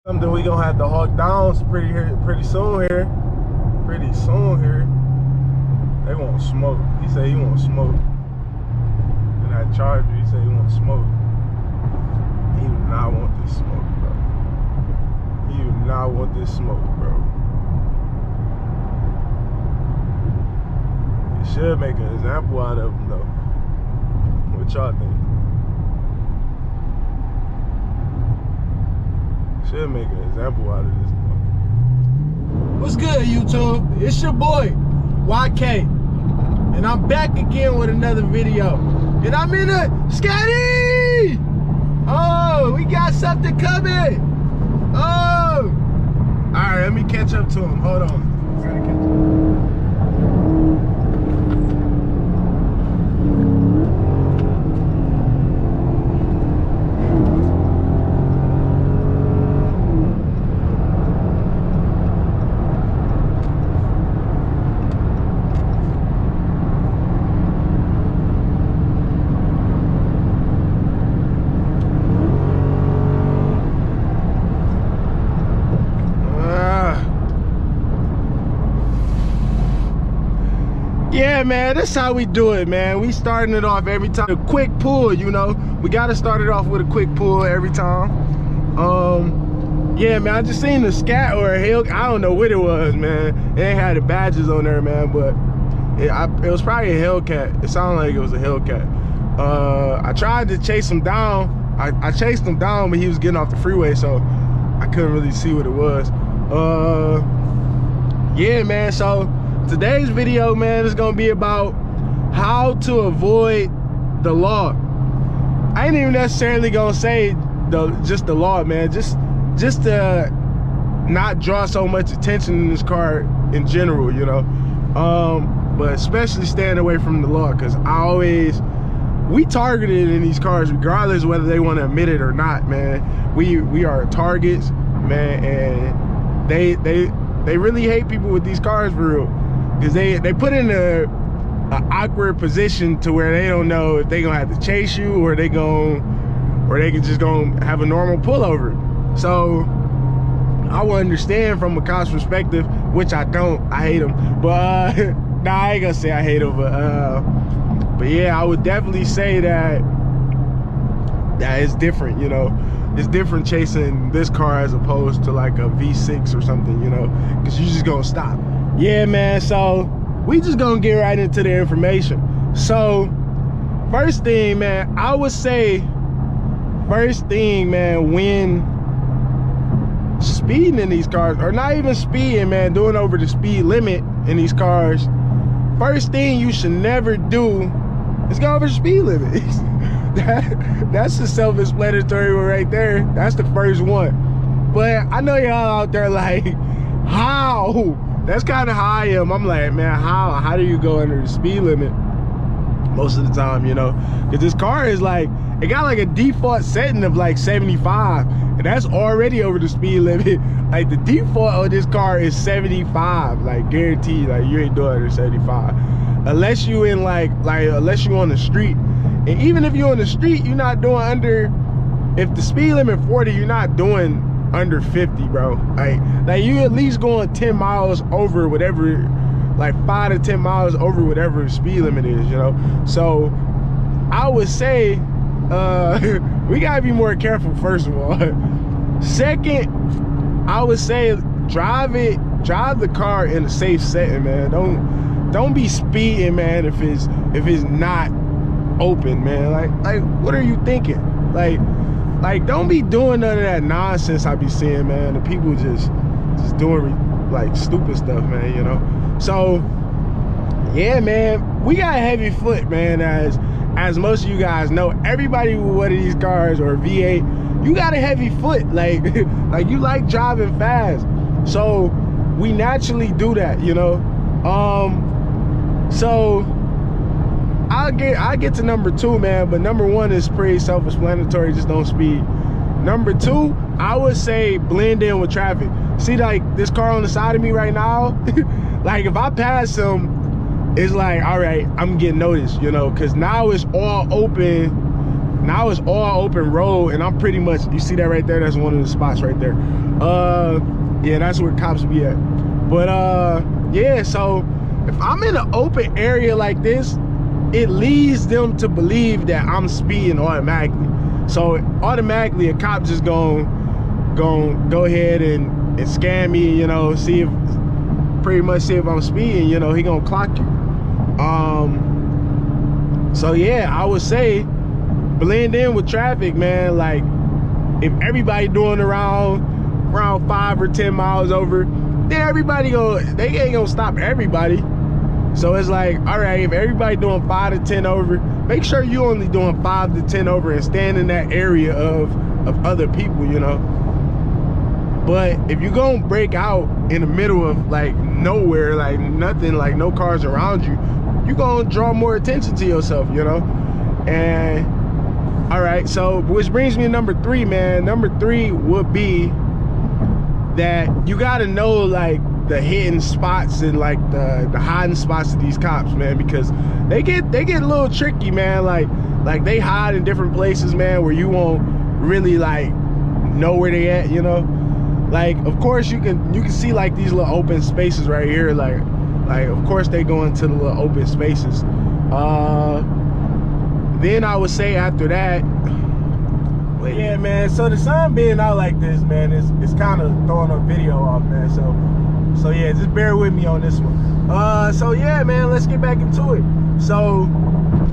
Something we gonna have to hawk down pretty soon here. Pretty soon here. They want smoke. He said he want smoke. And that Charger, he said he want smoke. He do not want this smoke, bro. He do not want this smoke, bro. It should make an example out of him, though. What y'all think? Should make an example out of this one. What's good, YouTube? It's your boy, YK. And I'm back again with another video. And I'm in a Scatty! Oh, we got something coming. Oh! Alright, let me catch up to him. Hold on. I gotta catch up. Yeah, man, that's how we do it, man. We starting it off every time. A quick pull, you know. We gotta start it off with a quick pull every time. Yeah, man, I just seen the Scat or a Hellcat. I don't know what it was, man. It ain't had the badges on there, man, but it was probably a Hellcat. It sounded like it was a Hellcat. I tried to chase him down. I chased him down, but he was getting off the freeway, so I couldn't really see what it was. Yeah, man, so today's video, man, is gonna be about how to avoid the law. I ain't even necessarily gonna say just the law, man. Just to not draw so much attention in this car in general, you know. But especially staying away from the law, because we targeted in these cars, regardless whether they want to admit it or not, man. We are targets, man, and they really hate people with these cars for real. Because they put in a awkward position to where they don't know if they gonna have to chase you or they can just gonna have a normal pullover. So I will understand from a cop's perspective, which I don't. I hate them, but nah, I ain't gonna say I hate them, but yeah, I would definitely say that it's different, you know. It's different chasing this car as opposed to like a V6 or something, you know, because you're just gonna stop. Yeah, man, so we just gonna get right into the information. So first thing, man, I would say when speeding in these cars, or not even speeding, man, doing over the speed limit in these cars, first thing you should never do is go over the speed limit. That's the self-explanatory one right there. That's the first one. But I know y'all out there like, how? That's kind of how I am. I'm like, man, how do you go under the speed limit most of the time, you know? Because this car is like, it got like a default setting of like 75, and that's already over the speed limit. Like the default of this car is 75, like guaranteed. Like you ain't doing under 75 unless you in unless you on the street. And even if you're on the street, you're not doing under, if the speed limit 40, you're not doing under 50, bro. Like you at least going 10 miles over whatever, like 5 to 10 miles over whatever the speed limit is, you know. So I would say we gotta be more careful, first of all. Second, I would say drive the car in a safe setting, man. Don't be speeding, man, if it's not open, man. Like what are you thinking? Like don't be doing none of that nonsense I be seeing, man. The people just doing like stupid stuff, man, you know. So yeah, man, we got a heavy foot, man. As most of you guys know, everybody with one of these cars or a V8, you got a heavy foot. Like you like driving fast, so we naturally do that, you know. So I get to number 2, man, but number 1 is pretty self-explanatory. Just don't speed. Number 2, I would say blend in with traffic. See, like this car on the side of me right now, like if I pass him, it's like, all right, I'm getting noticed, you know, because now it's all open Now it's all open road, and I'm pretty much, you see that right there? That's one of the spots right there. Yeah, that's where cops be at. But yeah, so if I'm in an open area like this, it leads them to believe that I'm speeding automatically. So automatically a cop just gonna go ahead and scan me, you know, pretty much see if I'm speeding, you know, he gonna clock you. So yeah, I would say blend in with traffic, man. Like if everybody doing around 5 or 10 miles over, then everybody they ain't gonna stop everybody. So it's like, all right, if everybody doing 5 to 10 over, make sure you only doing 5 to 10 over and stand in that area of other people, you know. But if you gonna break out in the middle of like nowhere, like nothing, like no cars around you, you gonna draw more attention to yourself, you know. And all right, so which brings me to number 3, man. Number 3 would be that you gotta know like the hidden spots and like the hiding spots of these cops, man, because they get a little tricky, man. Like they hide in different places, man, where you won't really like know where they at, you know. Like of course you can see like these little open spaces right here, like of course they go into the little open spaces. Then I would say after that, but yeah, man, so the sun being out like this, man, it's kind of throwing a video off, man. So yeah, just bear with me on this one. So yeah, man, let's get back into it. So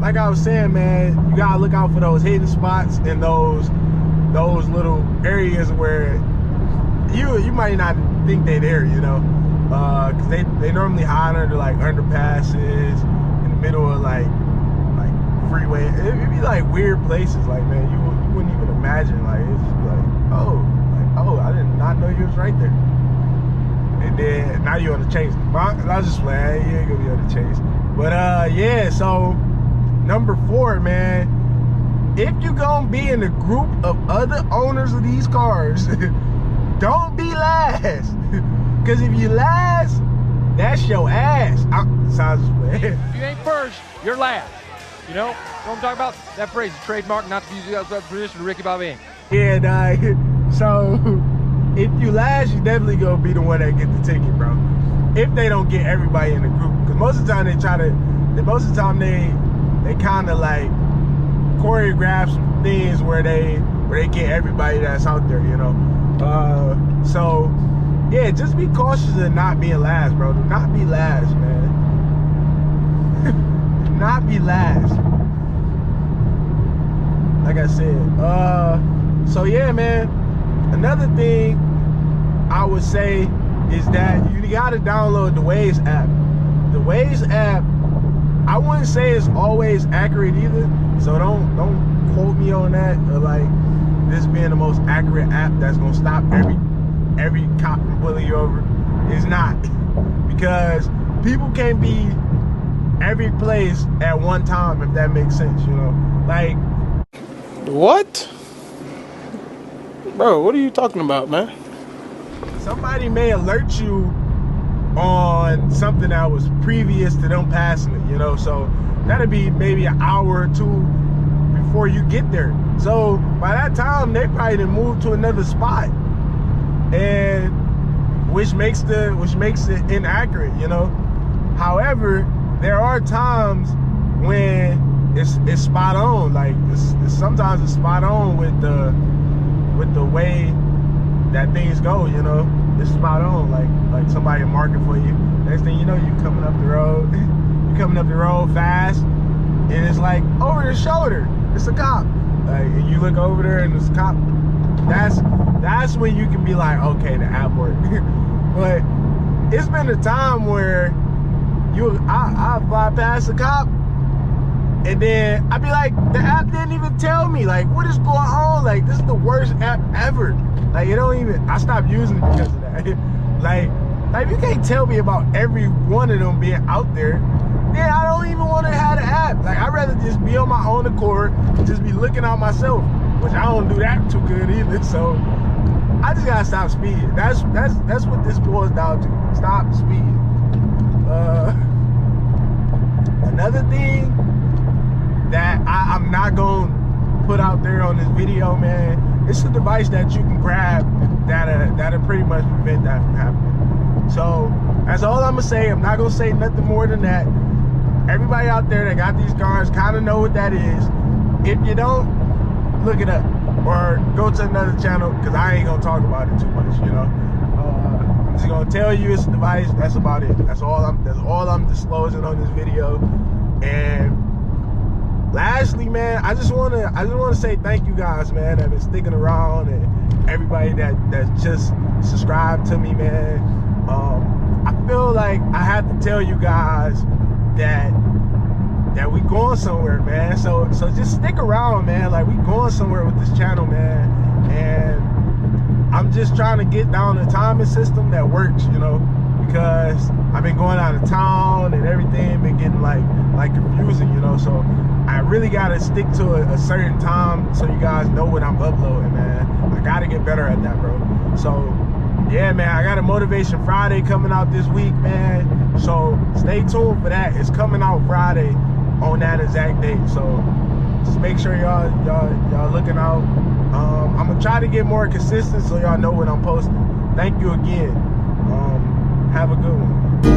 like I was saying, man, you gotta look out for those hidden spots and those little areas where you might not think they're there, you know, because they normally hide under like underpasses, in the middle of like freeway. It'd be like weird places, like, man, you wouldn't even imagine. Like it's just like, oh, I did not know you was right there. And then now you're on the chase. I was just playing, you ain't gonna be on the chase. But yeah, so number 4, man, if you gonna be in a group of other owners of these cars, don't be last. Cause if you last, that's your ass. Sounds just playing. If you ain't first, you're last. You know what I'm talking about? That phrase is trademark, not to use the permission of Ricky Bobby. Yeah, nah. So if you last, you definitely gonna be the one that get the ticket, bro. If they don't get everybody in the group, because most of the time they kind of like choreograph some things where they get everybody that's out there, you know. So yeah, just be cautious of not being last, bro. Do not be last, man. Do not be last. Like I said. So yeah, man. Another thing I would say is that you gotta download the Waze app. The Waze app, I wouldn't say it's always accurate either, so don't quote me on that, or like this being the most accurate app that's gonna stop every cop from pulling you over. It's not, because people can't be every place at one time, if that makes sense, you know. Like, What? Bro, what are you talking about, man? somebody may alert you on something that was previous to them passing it, you know, so that'll be maybe an hour or 2 before you get there. So by that time, they probably done moved to another spot, and which makes it inaccurate, you know. However, there are times when it's spot on. Like sometimes it's spot on with the way that things go, you know. It's spot on. Like somebody marking for you. Next thing you know, you coming up the road. You coming up the road fast, and it's like over your shoulder, it's a cop. Like, and you look over there and it's a cop. That's when you can be like, okay, the app worked. But it's been a time where I fly past a cop, and then I'd be like, the app didn't even tell me, like, what is going on? Like, this is the worst app ever. Like, it don't even, I stopped using it because of that. Like you can't tell me about every one of them being out there, then I don't even want to have the app. Like, I'd rather just be on my own accord, just be looking out myself, which I don't do that too good either. So I just gotta stop speeding. That's what this boils down to. Stop speeding. Another thing that I'm not gonna put out there on this video, man, it's a device that you can grab that'll pretty much prevent that from happening. So that's all I'm gonna say. I'm not gonna say nothing more than that. Everybody out there that got these cars kind of know what that is. If you don't, look it up or go to another channel, because I ain't gonna talk about it too much, you know. I'm just gonna tell you it's a device. That's about it. That's all I'm disclosing on this video. And lastly, man, I just wanna say thank you guys, man, that have been sticking around, and everybody that's just subscribed to me, man. I feel like I have to tell you guys that we going somewhere, man. So just stick around, man. Like, we going somewhere with this channel, man. And I'm just trying to get down a timing system that works, you know, because I've been going out of town and everything been getting like confusing, you know. So I really gotta stick to a certain time so you guys know what I'm uploading, man. I gotta get better at that, bro. So yeah, man, I got a Motivation Friday coming out this week, man. So stay tuned for that. It's coming out Friday on that exact date. So just make sure y'all looking out. I'm gonna try to get more consistent so y'all know what I'm posting. Thank you again. Have a good one.